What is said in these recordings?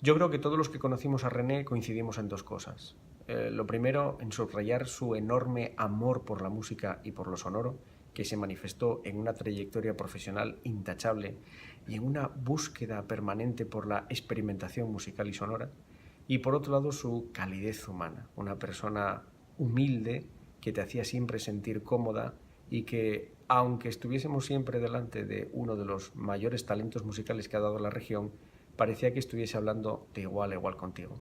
Yo creo que todos los que conocimos a René coincidimos en dos cosas. Lo primero, en subrayar su enorme amor por la música y por lo sonoro, que se manifestó en una trayectoria profesional intachable y en una búsqueda permanente por la experimentación musical y sonora. Y por otro lado, su calidez humana, una persona humilde que te hacía siempre sentir cómoda y que, aunque estuviésemos siempre delante de uno de los mayores talentos musicales que ha dado la región, parecía que estuviese hablando de igual a igual contigo.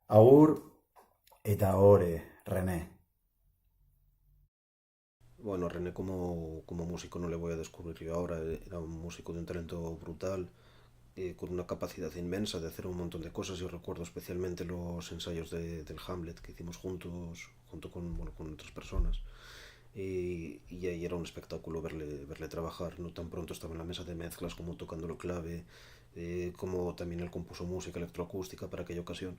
Agur eta ore, René. Bueno, René como músico no le voy a descubrir yo ahora, era un músico de un talento brutal, con una capacidad inmensa de hacer un montón de cosas. Yo recuerdo especialmente los ensayos del Hamlet que hicimos juntos, junto con, bueno, con otras personas. Y ahí era un espectáculo verle trabajar. No tan pronto estaba en la mesa de mezclas como tocando lo clave, como también él compuso música electroacústica para aquella ocasión.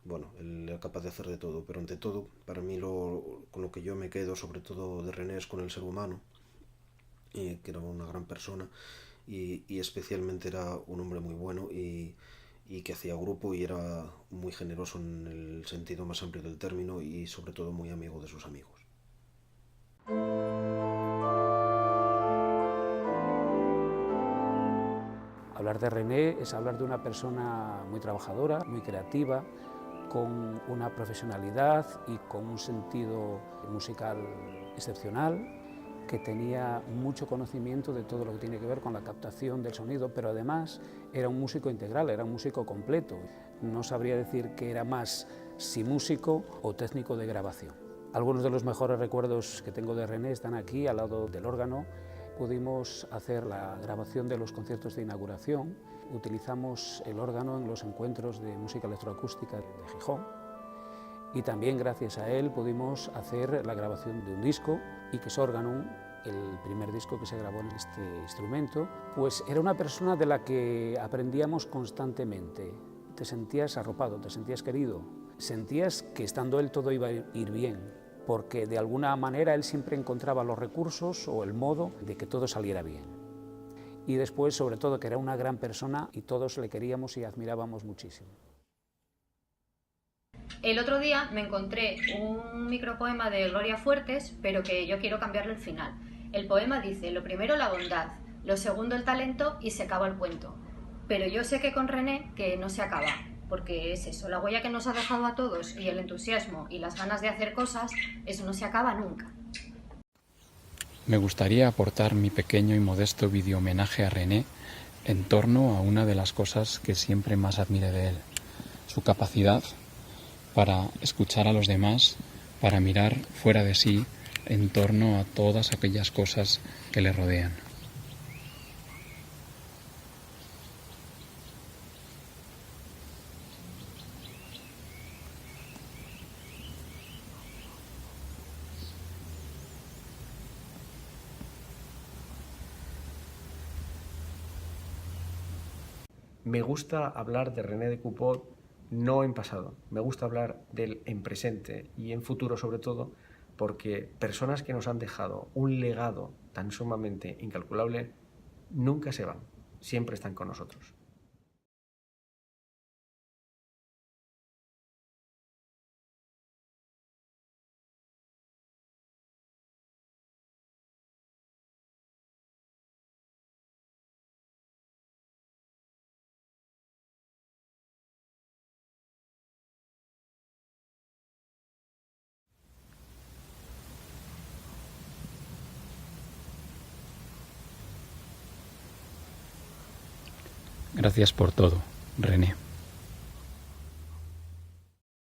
Bueno, él era capaz de hacer de todo, pero ante todo, para mí con lo que yo me quedo, sobre todo de René, es con el ser humano, que era una gran persona y especialmente era un hombre muy bueno y que hacía grupo y era muy generoso en el sentido más amplio del término y sobre todo muy amigo de sus amigos. Hablar de René es hablar de una persona muy trabajadora, muy creativa, con una profesionalidad y con un sentido musical excepcional, que tenía mucho conocimiento de todo lo que tiene que ver con la captación del sonido, pero además era un músico integral, era un músico completo. No sabría decir que era más si músico o técnico de grabación. Algunos de los mejores recuerdos que tengo de René están aquí, al lado del órgano. Pudimos hacer la grabación de los conciertos de inauguración. Utilizamos el órgano en los encuentros de música electroacústica de Gijón. Y también gracias a él pudimos hacer la grabación de un disco, Iques Organum, el primer disco que se grabó en este instrumento. Pues era una persona de la que aprendíamos constantemente. Te sentías arropado, te sentías querido, sentías que estando él todo iba a ir bien, porque de alguna manera él siempre encontraba los recursos o el modo de que todo saliera bien. Y después, sobre todo, que era una gran persona y todos le queríamos y admirábamos muchísimo. El otro día me encontré un micropoema de Gloria Fuertes, pero que yo quiero cambiarle el final. El poema dice, lo primero la bondad, lo segundo el talento y se acaba el cuento. Pero yo sé que con René que no se acaba, porque es eso, la huella que nos ha dejado a todos y el entusiasmo y las ganas de hacer cosas, eso no se acaba nunca. Me gustaría aportar mi pequeño y modesto video homenaje a René en torno a una de las cosas que siempre más admiré de él, su capacidad para escuchar a los demás, para mirar fuera de sí en torno a todas aquellas cosas que le rodean. Me gusta hablar de René de Coupeau no en pasado, me gusta hablar de él en presente y en futuro sobre todo, porque personas que nos han dejado un legado tan sumamente incalculable nunca se van, siempre están con nosotros. Gracias por todo, René.